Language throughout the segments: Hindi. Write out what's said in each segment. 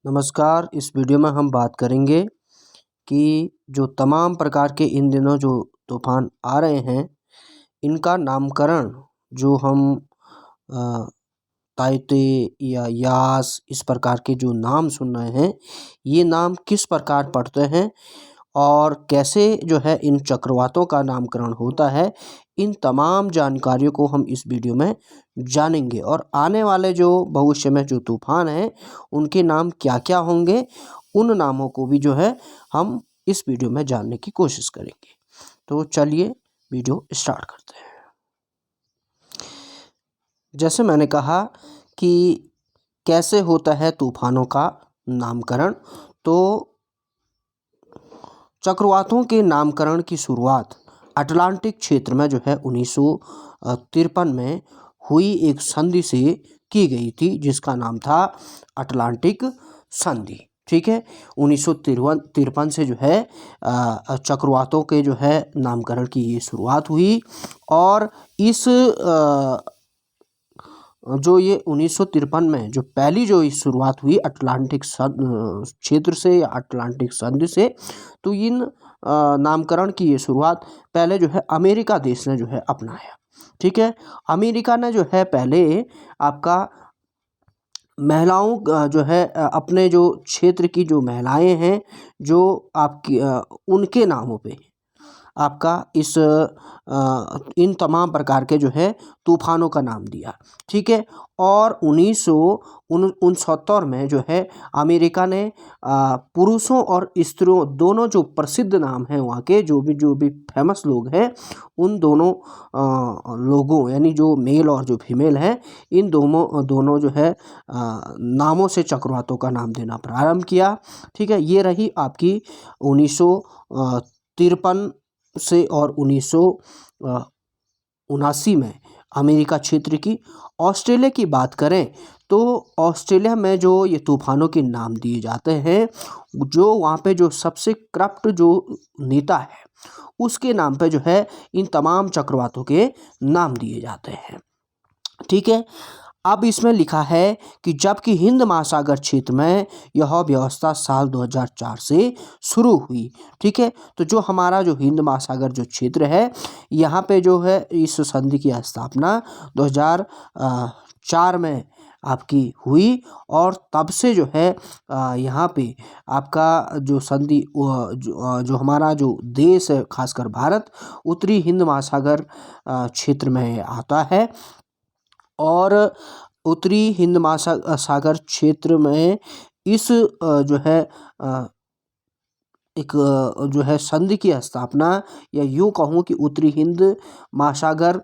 नमस्कार। इस वीडियो में हम बात करेंगे कि जो तमाम प्रकार के इन दिनों जो तूफ़ान आ रहे हैं, इनका नामकरण जो हम अ, ताइते या यास इस प्रकार के जो नाम सुन रहे हैं, ये नाम किस प्रकार पड़ते हैं और कैसे जो है इन चक्रवातों का नामकरण होता है, इन तमाम जानकारियों को हम इस वीडियो में जानेंगे। और आने वाले जो भविष्य में जो तूफ़ान हैं, उनके नाम क्या-क्या होंगे, उन नामों को भी जो है हम इस वीडियो में जानने की कोशिश करेंगे। तो चलिए वीडियो स्टार्ट करते हैं। जैसे मैंने कहा कि कैसे होता है तूफ़ानों का नामकरण, तो चक्रवातों के नामकरण की शुरुआत अटलांटिक क्षेत्र में जो है 1953 में हुई एक संधि से की गई थी, जिसका नाम था अटलांटिक संधि। ठीक है, 1953 से जो है चक्रवातों के जो है नामकरण की ये शुरुआत हुई। और इस जो ये 1953 में जो पहली जो शुरुआत हुई अटलांटिक क्षेत्र से या अटलांटिक संधि से, तो इन नामकरण की ये शुरुआत पहले जो है अमेरिका देश ने जो है अपनाया। ठीक है, अमेरिका ने जो है पहले आपका महिलाओं जो है अपने जो क्षेत्र की जो महिलाएं हैं, जो आपकी उनके नामों पे आपका इन तमाम प्रकार के जो है तूफ़ानों का नाम दिया। ठीक है, और 1969 में जो है अमेरिका ने पुरुषों और स्त्रियों दोनों जो प्रसिद्ध नाम हैं वहाँ के जो भी फेमस लोग हैं, उन दोनों लोगों यानी जो मेल और जो फीमेल हैं, इन दोनों जो है नामों से चक्रवातों का नाम देना प्रारंभ किया। ठीक है, ये रही आपकी 1953 से और 1979 में अमेरिका क्षेत्र की। ऑस्ट्रेलिया की बात करें तो ऑस्ट्रेलिया में जो ये तूफ़ानों के नाम दिए जाते हैं, जो वहाँ पे जो सबसे करप्ट जो नेता है, उसके नाम पे जो है इन तमाम चक्रवातों के नाम दिए जाते हैं। ठीक है, अब इसमें लिखा है कि जबकि हिंद महासागर क्षेत्र में यह व्यवस्था साल 2004 से शुरू हुई। ठीक है, तो जो हमारा जो हिंद महासागर जो क्षेत्र है, यहाँ पे जो है इस संधि की स्थापना 2004 में आपकी हुई। और तब से जो है यहाँ पे आपका जो संधि जो हमारा जो देश है, खासकर भारत उत्तरी हिंद महासागर क्षेत्र में आता है। और उत्तरी हिंद महासागर क्षेत्र में इस जो है एक जो है संधि की स्थापना, या यूँ कहूँ कि उत्तरी हिंद महासागर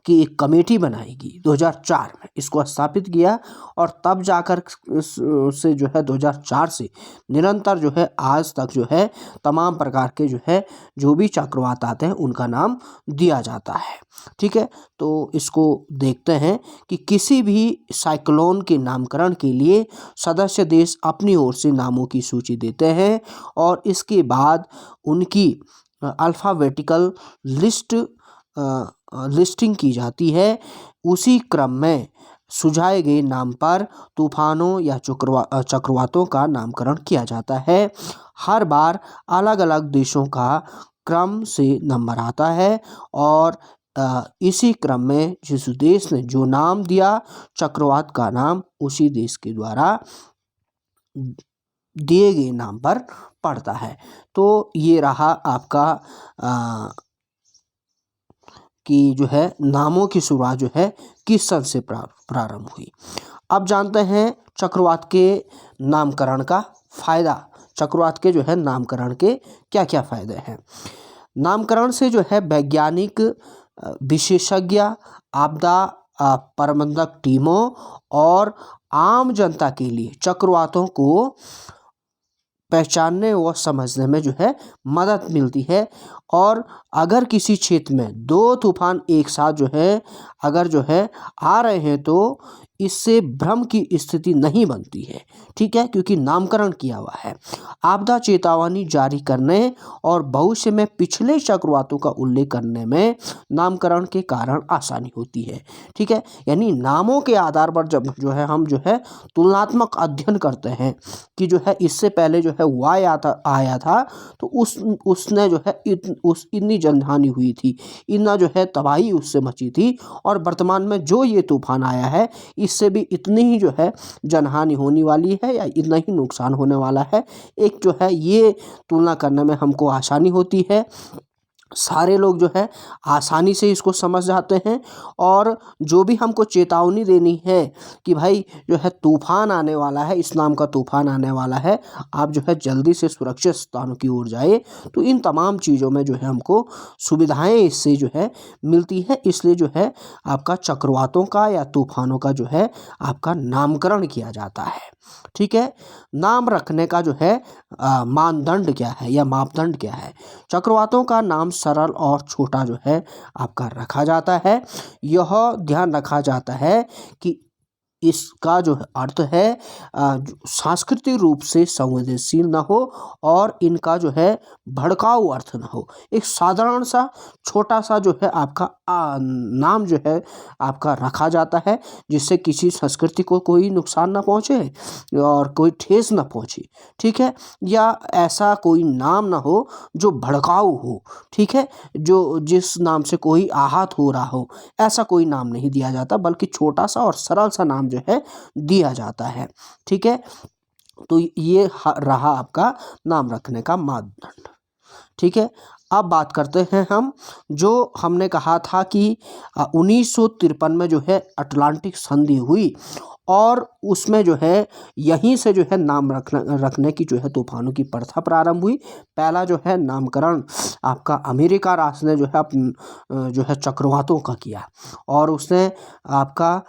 की एक कमेटी बनाएगी 2004 में, इसको स्थापित किया। और तब जाकर से जो है 2004 से निरंतर जो है आज तक जो है तमाम प्रकार के जो है जो भी चक्रवात आते हैं उनका नाम दिया जाता है। ठीक है, तो इसको देखते हैं कि किसी भी साइक्लोन के नामकरण के लिए सदस्य देश अपनी ओर से नामों की सूची देते हैं और इसके बाद उनकी अल्फ़ाबेटिकल लिस्टिंग की जाती है। उसी क्रम में सुझाए गए नाम पर तूफ़ानों या चक्रवातों का नामकरण किया जाता है। हर बार अलग अलग देशों का क्रम से नंबर आता है और इसी क्रम में जिस देश ने जो नाम दिया चक्रवात का नाम उसी देश के द्वारा दिए गए नाम पर पड़ता है। तो ये रहा आपका कि जो है नामों की शुरुआत जो है किस सन से प्रारंभ हुई। अब जानते हैं चक्रवात के नामकरण का फ़ायदा। चक्रवात के जो है नामकरण के क्या क्या फ़ायदे हैं। नामकरण से जो है वैज्ञानिक विशेषज्ञ, आपदा प्रबंधक टीमों और आम जनता के लिए चक्रवातों को पहचानने व समझने में जो है मदद मिलती है। और अगर किसी क्षेत्र में दो तूफान एक साथ जो है अगर जो है आ रहे हैं तो इससे भ्रम की स्थिति नहीं बनती है, ठीक है, क्योंकि नामकरण किया हुआ है। आपदा चेतावनी जारी करने और भविष्य में पिछले चक्रवातों का उल्लेख करने में नामकरण के कारण आसानी होती है, ठीक है। यानी नामों के आधार पर जब जो है हम जो है तुलनात्मक अध्ययन करते हैं कि जो है इससे पहले जो है वाय आया था तो उसने जो है इतनी जनहानि हुई थी, इतना जो है तबाही उससे मची थी, और वर्तमान में जो ये तूफान आया है इससे भी इतनी ही जो है जनहानि होने वाली है या इतना ही नुकसान होने वाला है। एक जो है ये तुलना करने में हमको आसानी होती है, सारे लोग जो है आसानी से इसको समझ जाते हैं। और जो भी हमको चेतावनी देनी है कि भाई जो है तूफान आने वाला है, इस नाम का तूफान आने वाला है, आप जो है जल्दी से सुरक्षित स्थानों की ओर जाए, तो इन तमाम चीज़ों में जो है हमको सुविधाएं इससे जो है मिलती है। इसलिए जो है आपका चक्रवातों का या तूफानों का जो है आपका नामकरण किया जाता है, ठीक है। नाम रखने का जो है मानदंड क्या है या मापदंड क्या है? चक्रवातों का नाम सरल और छोटा जो है आपका रखा जाता है। यह ध्यान रखा जाता है कि इसका जो अर्थ है सांस्कृतिक रूप से संवेदनशील न हो और इनका जो है भड़काऊ अर्थ न हो। एक साधारण सा छोटा सा जो है आपका नाम जो है आपका रखा जाता है जिससे किसी संस्कृति को कोई नुकसान ना पहुँचे और कोई ठेस ना पहुँचे, ठीक है। या ऐसा कोई नाम ना हो जो भड़काऊ हो, ठीक है, जो जिस नाम से कोई आहत हो रहा हो, ऐसा कोई नाम नहीं दिया जाता, बल्कि छोटा सा और सरल सा नाम जो है दिया जाता है, ठीक है। तो ये रहा आपका नाम रखने का मानदंड, ठीक है। अब बात करते हैं हम, जो हमने कहा था कि 1953 में जो है अटलांटिक संधि हुई और उसमें जो है यहीं से जो है नाम रखने की जो है तूफानों की प्रथा प्रारंभ हुई। पहला जो है नामकरण आपका अमेरिका राष्ट्र ने जो है जो है चक्रवातों का किया, और उसने आपका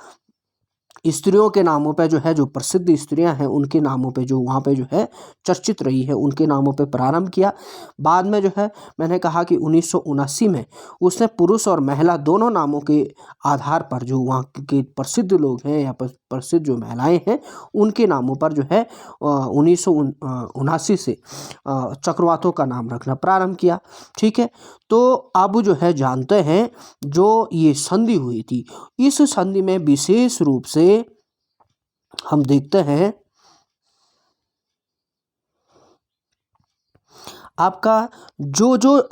स्त्रियों के नामों पे जो है जो प्रसिद्ध स्त्रियां हैं उनके नामों पे जो वहाँ पे जो है चर्चित रही है उनके नामों पे प्रारंभ किया। बाद में जो है मैंने कहा कि 1979 में उसने पुरुष और महिला दोनों नामों के आधार पर जो वहाँ के प्रसिद्ध लोग हैं या प्रसिद्ध जो महिलाएं हैं उनके नामों पर जो है 1979 से चक्रवातों का नाम रखना प्रारंभ किया, ठीक है। तो अब जो है जानते हैं जो ये संधि हुई थी, इस संधि में विशेष रूप से हम देखते हैं आपका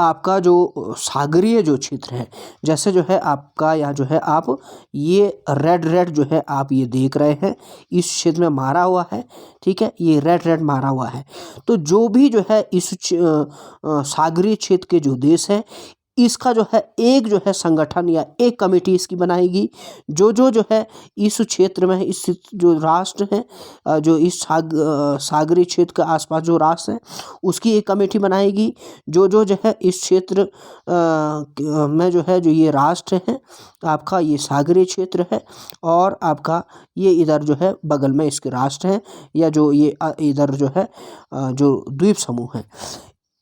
आपका जो सागरीय जो क्षेत्र है, जैसे जो है आपका यहाँ जो है आप ये रेड जो है आप ये देख रहे हैं, इस क्षेत्र में मारा हुआ है, ठीक है, ये रेड मारा हुआ है। तो जो भी जो है इस सागरीय क्षेत्र के जो देश हैं इसका जो है एक जो है संगठन या एक कमेटी इसकी बनाएगी, जो है इस क्षेत्र में इस जो राष्ट्र हैं जो इस सागरीय क्षेत्र के आसपास जो राष्ट्र हैं उसकी एक कमेटी बनाएगी, जो है इस क्षेत्र में जो है जो ये राष्ट्र हैं आपका ये सागरीय क्षेत्र है, और आपका ये इधर जो है बगल में इसके राष्ट्र हैं या जो ये इधर जो है जो द्वीप समूह हैं,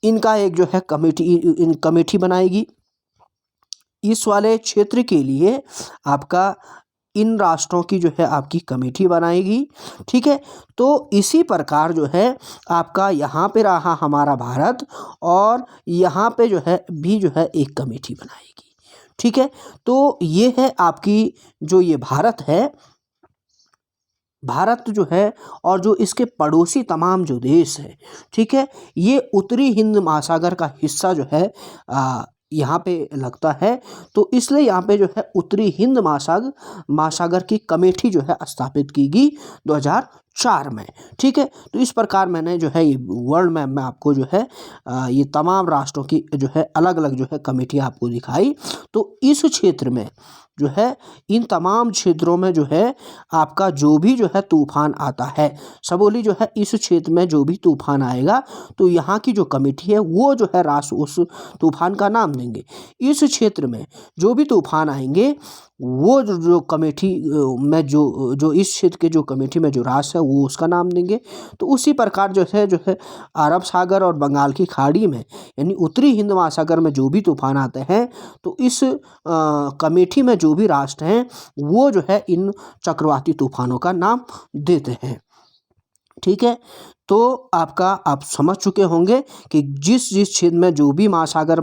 इनका एक जो है कमेटी बनाएगी। इस वाले क्षेत्र के लिए आपका इन राष्ट्रों की जो है आपकी कमेटी बनाएगी, ठीक है। तो इसी प्रकार जो है आपका यहाँ पे रहा हमारा भारत, और यहाँ पे जो है भी जो है एक कमेटी बनाएगी, ठीक है। तो ये है आपकी जो ये भारत है, भारत जो है और जो इसके पड़ोसी तमाम जो देश हैं, ठीक है, ये उत्तरी हिंद महासागर का हिस्सा जो है यहाँ पे लगता है। तो इसलिए यहाँ पे जो है उत्तरी हिंद महासागर की कमेटी जो है स्थापित की गई 2004 में, ठीक है। तो इस प्रकार मैंने जो है ये वर्ल्ड मैप में आपको जो है ये तमाम राष्ट्रों की जो है अलग अलग जो है कमेटी आपको दिखाई। तो इस क्षेत्र में जो है इन तमाम क्षेत्रों में जो है आपका जो भी जो है तूफान आता है, सबोली जो है इस क्षेत्र में जो भी तूफान आएगा तो यहाँ की जो कमेटी है वो जो है राष्ट्र उस तूफान का नाम देंगे। इस क्षेत्र में जो भी तूफान आएंगे वो जो कमेटी में जो इस क्षेत्र के जो कमेटी में जो राष्ट्र है वो उसका नाम देंगे। तो उसी प्रकार जो है अरब सागर और बंगाल की खाड़ी में यानी उत्तरी हिंद महासागर में जो भी तूफान आते हैं तो इस कमेटी में जो भी राष्ट्र हैं वो जो है इन चक्रवाती तूफानों का नाम देते हैं। ठीक है, तो आप समझ चुके होंगे कि जिस जिस क्षेत्र में जो भी महासागर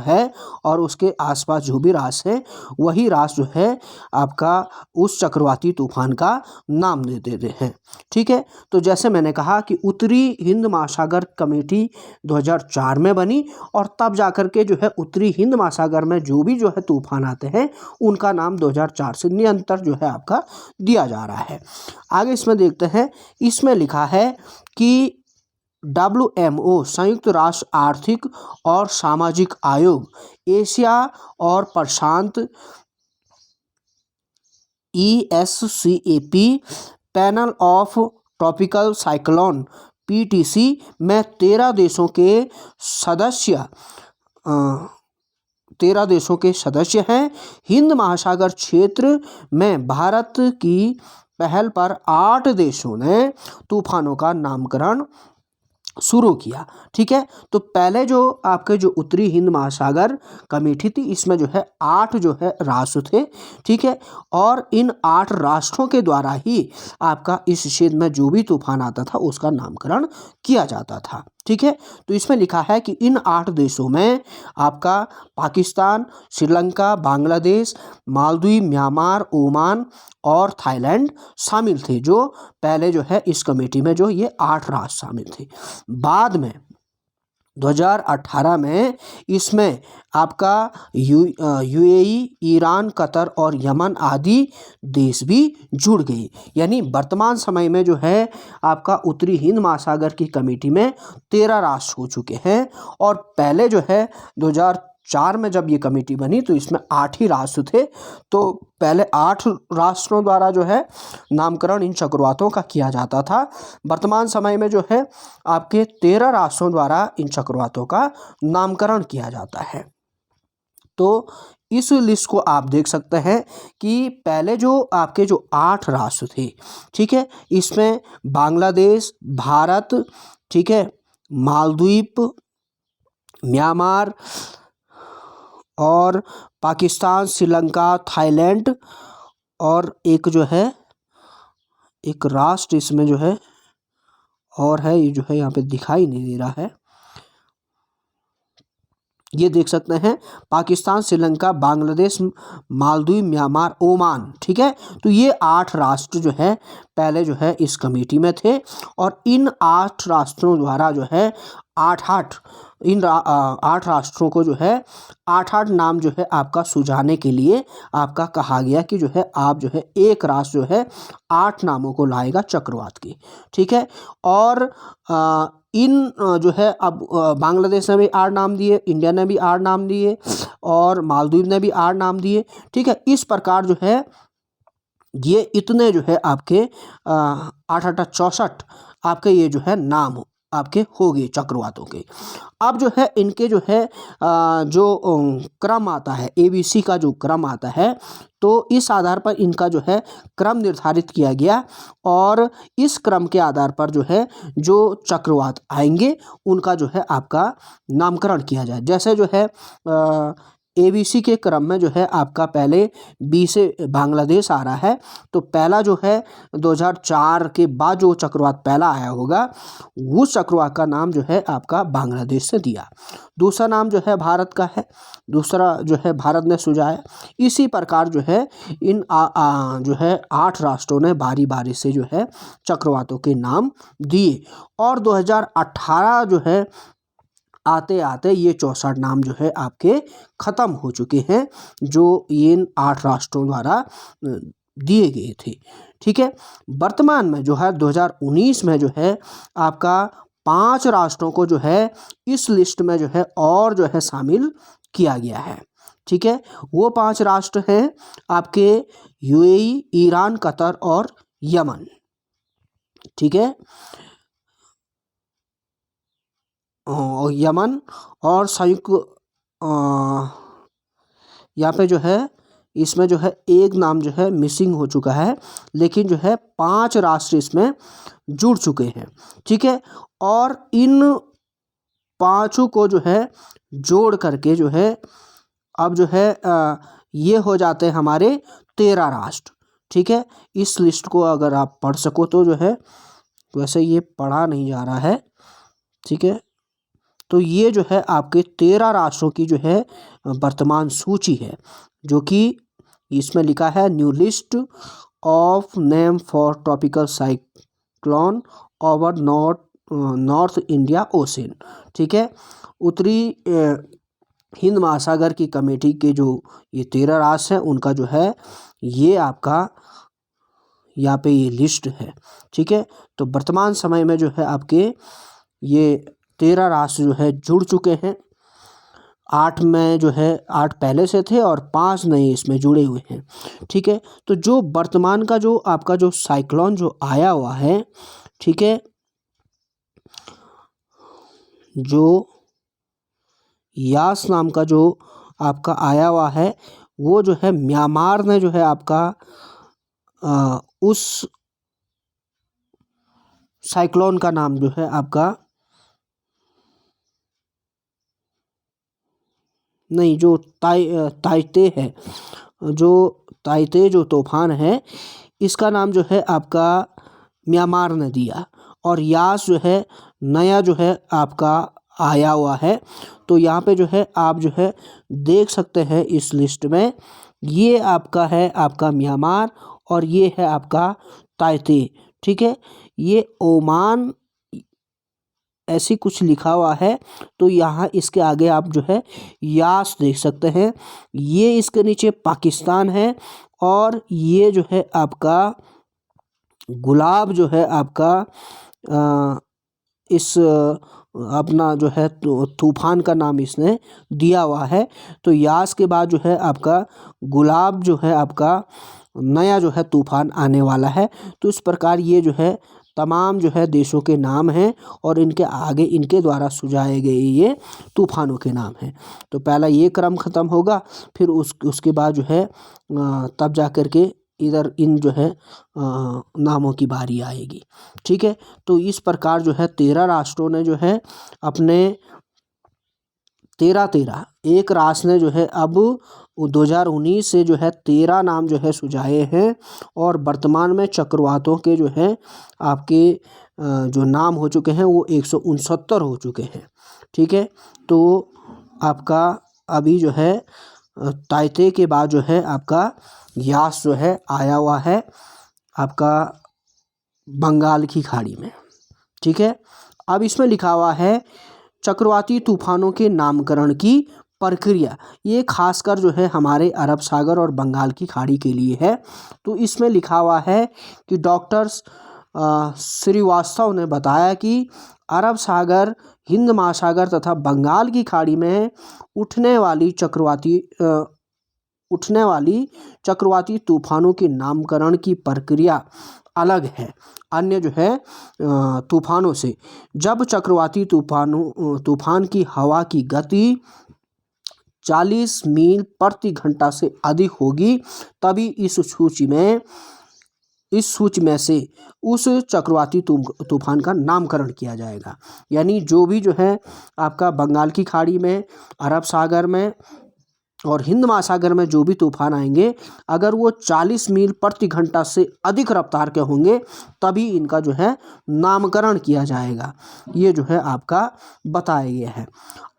है और उसके आसपास जो भी राष्ट्र है वही राष्ट्र जो है आपका उस चक्रवाती तूफान का नाम दे देते हैं। ठीक है, तो जैसे मैंने कहा कि उत्तरी हिंद महासागर कमेटी 2004 में बनी और तब जाकर के जो है उत्तरी हिंद महासागर में जो भी जो है तूफान आते हैं उनका नाम 2004 से निरंतर जो है आपका दिया जा रहा है। आगे इसमें देखते हैं, इसमें लिखा है कि WMO संयुक्त राष्ट्र आर्थिक और सामाजिक आयोग एशिया और प्रशांत ESCAP panel of tropical cyclone PTC में 13 देशों के सदस्य हैं। हिंद महासागर क्षेत्र में भारत की पहल पर 8 देशों ने तूफानों का नामकरण शुरू किया। ठीक है, तो पहले जो आपके जो उत्तरी हिंद महासागर कमेटी थी इसमें जो है 8 जो है राष्ट्र थे। ठीक है, और इन 8 राष्ट्रों के द्वारा ही आपका इस क्षेत्र में जो भी तूफान आता था उसका नामकरण किया जाता था। ठीक है, तो इसमें लिखा है कि इन 8 देशों में आपका पाकिस्तान, श्रीलंका, बांग्लादेश, मालदीव, म्यांमार, ओमान और थाईलैंड शामिल थे, जो पहले जो है इस कमेटी में जो ये 8 राष्ट्र शामिल थे। बाद में 2018 में इसमें आपका UAE, ईरान, कतर और यमन आदि देश भी जुड़ गए। यानी वर्तमान समय में जो है आपका उत्तरी हिंद महासागर की कमेटी में 13 राष्ट्र हो चुके हैं और पहले जो है 2004 में जब ये कमेटी बनी तो इसमें 8 ही राष्ट्र थे। तो पहले 8 राष्ट्रों द्वारा जो है नामकरण इन चक्रवातों का किया जाता था। वर्तमान समय में जो है आपके 13 राष्ट्रों द्वारा इन चक्रवातों का नामकरण किया जाता है। तो इस लिस्ट को आप देख सकते हैं कि पहले जो आपके जो 8 राष्ट्र थे, ठीक है, इसमें बांग्लादेश, भारत, ठीक है, मालदीव, म्यांमार और पाकिस्तान, श्रीलंका, थाईलैंड और एक जो है एक राष्ट्र इसमें जो है और है, ये जो है यहाँ पे दिखाई नहीं दे रहा है, ये देख सकते हैं पाकिस्तान, श्रीलंका, बांग्लादेश, मालदीव, म्यांमार, ओमान। ठीक है, तो ये 8 राष्ट्र जो है पहले जो है इस कमेटी में थे और इन 8 राष्ट्रों द्वारा जो है 8 राष्ट्रों को जो है 8 नाम जो है आपका सुझाने के लिए आपका कहा गया कि जो है आप जो है एक राष्ट्र जो है 8 नामों को लाएगा चक्रवात की। ठीक है, और इन जो है अब बांग्लादेश ने भी 8 नाम दिए, इंडिया ने भी 8 नाम दिए और मालदीव ने भी 8 नाम दिए। ठीक है, इस प्रकार जो है ये इतने जो है आपके 8 64 आपके ये जो है नाम आपके हो गए चक्रवातों के। अब जो है इनके जो है जो क्रम आता है, ABC का जो क्रम आता है, तो इस आधार पर इनका जो है क्रम निर्धारित किया गया और इस क्रम के आधार पर जो है जो चक्रवात आएंगे उनका जो है आपका नामकरण किया जाए। जैसे जो है ABC के क्रम में जो है आपका पहले B से बांग्लादेश आ रहा है, तो पहला जो है 2004 के बाद जो चक्रवात पहला आया होगा उस चक्रवात का नाम जो है आपका बांग्लादेश से दिया। दूसरा नाम जो है भारत का है, दूसरा जो है भारत ने सुझाया। इसी प्रकार जो है इन जो है 8 राष्ट्रों ने बारी बारी से जो है चक्रवातों के नाम दिए और 2018 जो है आते आते ये 64 नाम जो है आपके ख़त्म हो चुके हैं जो इन 8 राष्ट्रों द्वारा दिए गए थे। ठीक है, वर्तमान में जो है 2019 में जो है आपका 5 राष्ट्रों को जो है इस लिस्ट में जो है और जो है शामिल किया गया है। ठीक है, वो 5 राष्ट्र हैं आपके UAE, ईरान, कतर और यमन। ठीक है, यमन और संयुक्त यहाँ पे जो है इसमें जो है एक नाम जो है मिसिंग हो चुका है, लेकिन जो है 5 राष्ट्र इसमें जुड़ चुके हैं। ठीक है, और इन पांचों को जो है जोड़ करके जो है अब जो है ये हो जाते हैं हमारे 13 राष्ट्र। ठीक है, इस लिस्ट को अगर आप पढ़ सको तो जो है, वैसे ये पढ़ा नहीं जा रहा है। ठीक है, तो ये जो है आपके 13 राष्ट्रों की जो है वर्तमान सूची है, जो कि इसमें लिखा है new list of name for tropical cyclone over north India ocean. ठीक है, उत्तरी हिंद महासागर की कमेटी के जो ये 13 राष्ट्र हैं, उनका जो है ये आपका यहाँ पे ये लिस्ट है। ठीक है, तो वर्तमान समय में जो है आपके ये 13 राष्ट्र जो है जुड़ चुके हैं। 8 में जो है 8 पहले से थे और 5 नए इसमें जुड़े हुए हैं। ठीक है, तो जो वर्तमान का जो आपका जो साइक्लोन जो आया हुआ है, ठीक है, जो यास नाम का जो आपका आया हुआ है, वो जो है म्यांमार ने जो है आपका उस साइक्लोन का नाम जो है आपका नहीं, जो ताइते है, जो ताइते जो तूफान है, इसका नाम जो है आपका म्यांमार ने दिया, और यास जो है नया जो है आपका आया हुआ है। तो यहाँ पे जो है आप जो है देख सकते हैं इस लिस्ट में, ये आपका है आपका म्यांमार और ये है आपका ताइते। ठीक है, ये ओमान ऐसी कुछ लिखा हुआ है, तो यहाँ इसके आगे आप जो है यास देख सकते हैं। ये इसके नीचे पाकिस्तान है, और ये जो है आपका गुलाब जो है आपका इस अपना जो है तूफान का नाम इसने दिया हुआ है। तो यास के बाद जो है आपका गुलाब जो है आपका नया जो है तूफान आने वाला है। तो इस प्रकार ये जो है तमाम जो है देशों के नाम हैं, और इनके आगे इनके द्वारा सुझाए गए ये तूफानों के नाम हैं। तो पहला ये क्रम ख़त्म होगा, फिर उसके बाद जो है तब जा कर के इधर इन जो है नामों की बारी आएगी। ठीक है, तो इस प्रकार जो है 13 राष्ट्रों ने जो है अपने 13 एक राष्ट्र ने जो है अब 2019 से जो है 13 नाम जो है सुझाए हैं, और वर्तमान में चक्रवातों के जो है आपके जो नाम हो चुके हैं वो 169 हो चुके हैं। ठीक है, तो आपका अभी जो है ताइते के बाद जो है आपका यास जो है आया हुआ है आपका बंगाल की खाड़ी में। ठीक है, अब इसमें लिखा हुआ है चक्रवाती तूफानों के नामकरण की प्रक्रिया। ये खासकर जो है हमारे अरब सागर और बंगाल की खाड़ी के लिए है। तो इसमें लिखा हुआ है कि डॉक्टर श्रीवास्तव ने बताया कि अरब सागर, हिंद महासागर तथा बंगाल की खाड़ी में उठने वाली चक्रवाती तूफानों के नामकरण की प्रक्रिया अलग है अन्य जो है तूफानों से। जब चक्रवाती तूफान की हवा की गति 40 मील प्रति घंटा से अधिक होगी, तभी इस सूची में से उस चक्रवाती तूफान का नामकरण किया जाएगा। यानी जो भी जो है आपका बंगाल की खाड़ी में, अरब सागर में और हिंद महासागर में जो भी तूफान आएंगे, अगर वो 40 मील प्रति घंटा से अधिक रफ्तार के होंगे, तभी इनका जो है नामकरण किया जाएगा। ये जो है आपका बताया गया है।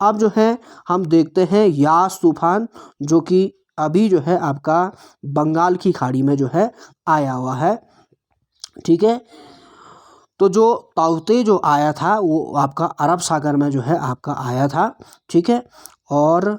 अब जो है हम देखते हैं यास तूफान, जो कि अभी जो है आपका बंगाल की खाड़ी में जो है आया हुआ है। ठीक है, तो जो ताउते जो आया था वो आपका अरब सागर में जो है आपका आया था। ठीक है, और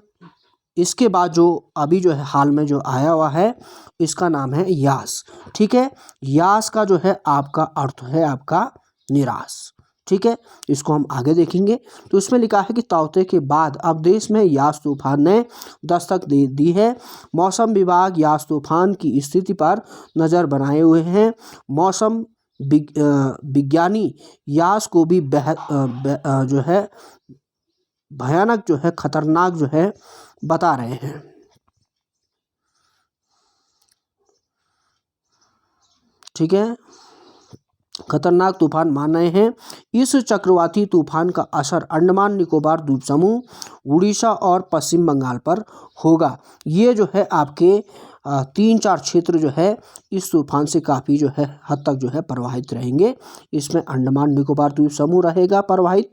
इसके बाद जो अभी जो है हाल में जो आया हुआ है, इसका नाम है यास। ठीक है, यास का जो है आपका अर्थ है आपका निराश। ठीक है, इसको हम आगे देखेंगे। तो इसमें लिखा है कि ताउते के बाद अब देश में यास तूफान ने दस्तक दे दी है। मौसम विभाग यास तूफान की स्थिति पर नज़र बनाए हुए हैं। मौसम विज्ञानी यास को भी जो है भयानक जो है खतरनाक जो है बता रहे हैं। ठीक है, खतरनाक तूफान मान रहे हैं। इस चक्रवाती तूफान का असर अंडमान निकोबार द्वीप समूह, उड़ीसा और पश्चिम बंगाल पर होगा। ये जो है आपके 3-4 क्षेत्र जो है इस तूफान से काफ़ी जो है हद तक जो है प्रभावित रहेंगे। इसमें अंडमान निकोबार द्वीप समूह रहेगा प्रभावित,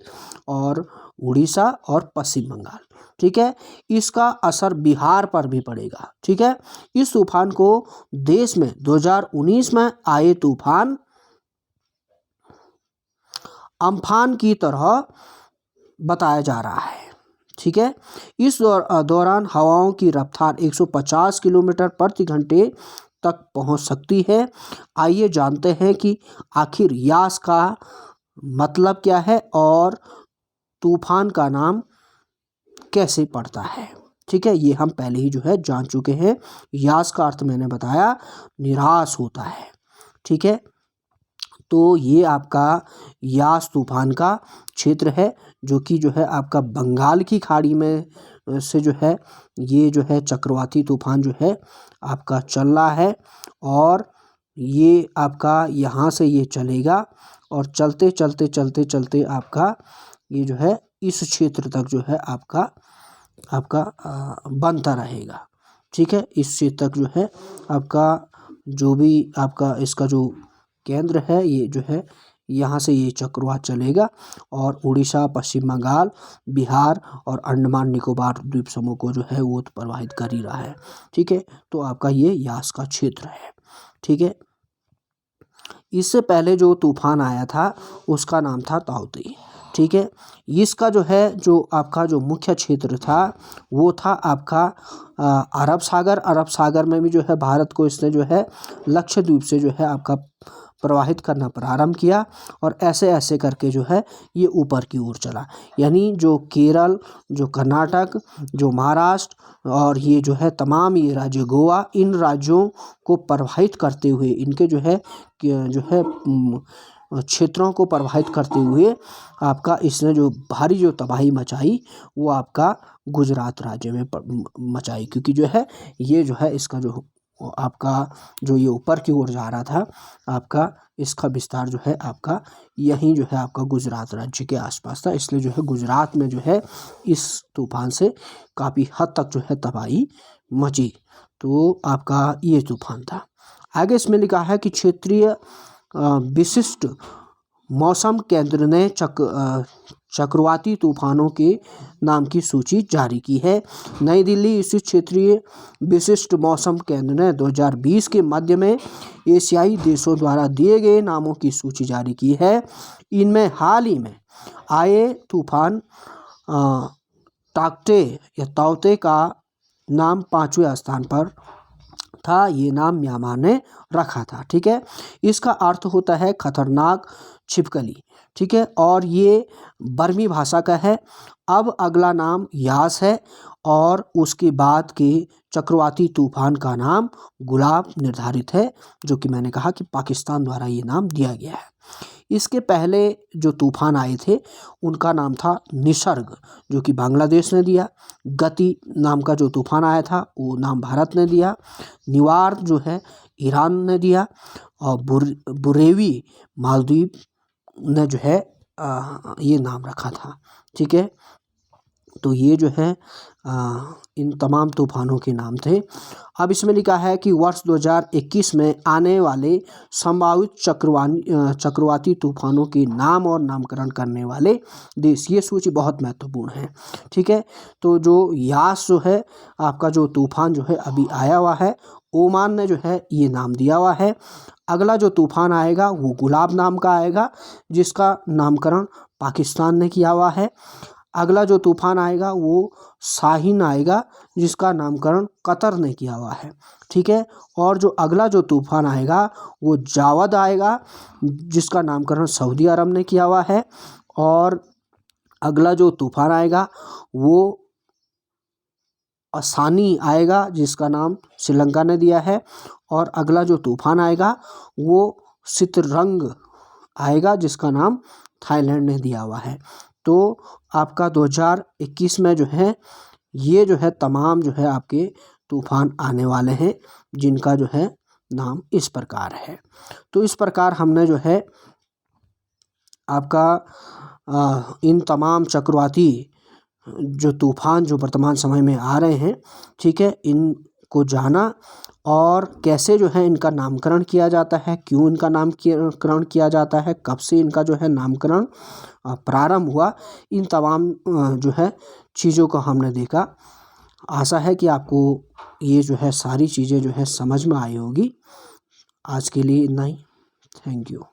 और उड़ीसा और पश्चिम बंगाल। ठीक है, इसका असर बिहार पर भी पड़ेगा। ठीक है, इस तूफान को देश में 2019 में आए तूफान अम्फान की तरह बताया जा रहा है। ठीक है, इस दौरान हवाओं की रफ्तार 150 किलोमीटर प्रति घंटे तक पहुंच सकती है। आइए जानते हैं कि आखिर यास का मतलब क्या है और तूफान का नाम कैसे पड़ता है। ठीक है, ये हम पहले ही जो है जान चुके हैं। यास का अर्थ मैंने बताया निराश होता है। ठीक है, तो ये आपका यास तूफान का क्षेत्र है, जो कि जो है आपका बंगाल की खाड़ी में से जो है ये जो है चक्रवाती तूफान जो है आपका चल रहा है, और ये आपका यहाँ से ये चलेगा और चलते चलते चलते चलते आपका ये जो है इस क्षेत्र तक जो है आपका बनता रहेगा। ठीक है, इस क्षेत्र तक जो है आपका जो भी आपका इसका जो केंद्र है ये जो है यहाँ से ये चक्रवात चलेगा और उड़ीसा, पश्चिम बंगाल, बिहार और अंडमान निकोबार द्वीप समूह को जो है वो तो प्रभावित कर ही रहा है। ठीक है, तो आपका ये यास का क्षेत्र है। ठीक है, इससे पहले जो तूफान आया था उसका नाम था ताउते। ठीक है, इसका जो है जो आपका जो मुख्य क्षेत्र था वो था आपका अरब सागर। अरब सागर में भी जो है भारत को इसने जो है लक्षद्वीप से जो है आपका प्रवाहित करना प्रारंभ किया, और ऐसे ऐसे करके जो है ये ऊपर की ओर चला। यानी जो केरल, जो कर्नाटक, जो महाराष्ट्र और ये जो है तमाम ये राज्य गोवा, इन राज्यों को प्रभावित करते हुए इनके जो है क्षेत्रों को प्रभावित करते हुए आपका इसने जो भारी जो तबाही मचाई वो आपका गुजरात राज्य में मचाई, क्योंकि जो है ये जो है इसका जो आपका जो ये ऊपर की ओर जा रहा था आपका इसका विस्तार जो है आपका यहीं जो है आपका गुजरात राज्य के आसपास था। इसलिए जो है गुजरात में जो है इस तूफान से काफ़ी हद तक जो है तबाही मची। तो आपका ये तूफान था। आगे इसमें लिखा है कि क्षेत्रीय विशिष्ट मौसम केंद्र ने चक्रवाती तूफानों के नाम की सूची जारी की है। नई दिल्ली स्थित क्षेत्रीय विशिष्ट मौसम केंद्र ने 2020 के मध्य में एशियाई देशों द्वारा दिए गए नामों की सूची जारी की है। इनमें हाल ही में आए तूफान ताउते का नाम 5वें स्थान पर था। ये नाम म्यांमार ने रखा था। ठीक है, इसका अर्थ होता है खतरनाक छिपकली। ठीक है, और ये बर्मी भाषा का है। अब अगला नाम यास है और उसके बाद के चक्रवाती तूफान का नाम गुलाब निर्धारित है, जो कि मैंने कहा कि पाकिस्तान द्वारा ये नाम दिया गया है। इसके पहले जो तूफान आए थे उनका नाम था निसर्ग, जो कि बांग्लादेश ने दिया। गति नाम का जो तूफान आया था वो नाम भारत ने दिया। निवार जो है ईरान ने दिया, और बुरेवी मालदीव ने जो है ये नाम रखा था। ठीक है, तो ये जो है इन तमाम तूफानों के नाम थे। अब इसमें लिखा है कि वर्ष 2021 में आने वाले संभावित चक्रवाती तूफानों के नाम और नामकरण करने वाले देश। ये सूची बहुत महत्वपूर्ण है। ठीक है, तो जो यास जो है आपका जो तूफान जो है अभी आया हुआ है, ओमान ने जो है ये नाम दिया हुआ है। अगला जो तूफान आएगा वो गुलाब नाम का आएगा, जिसका नामकरण पाकिस्तान ने किया हुआ है। अगला जो तूफान आएगा वो शाहीन आएगा, जिसका नामकरण कतर ने किया हुआ है। ठीक है, और जो अगला जो तूफान आएगा वो जावद आएगा, जिसका नामकरण सऊदी अरब ने किया हुआ है। और अगला जो तूफान आएगा वो असानी आएगा, जिसका नाम श्रीलंका ने दिया है। और अगला जो तूफान आएगा वो सितरंग आएगा, जिसका नाम थाईलैंड ने दिया हुआ है। तो आपका 2021 में जो है ये जो है तमाम जो है आपके तूफान आने वाले हैं, जिनका जो है नाम इस प्रकार है। तो इस प्रकार हमने जो है आपका इन तमाम चक्रवाती जो तूफान जो वर्तमान समय में आ रहे हैं, ठीक है, इनको जाना और कैसे जो है इनका नामकरण किया जाता है, क्यों इनका नामकरण किया जाता है, कब से इनका जो है नामकरण प्रारंभ हुआ, इन तमाम जो है चीज़ों को हमने देखा। आशा है कि आपको ये जो है सारी चीज़ें जो है समझ में आई होगी। आज के लिए इतना ही। Thank you.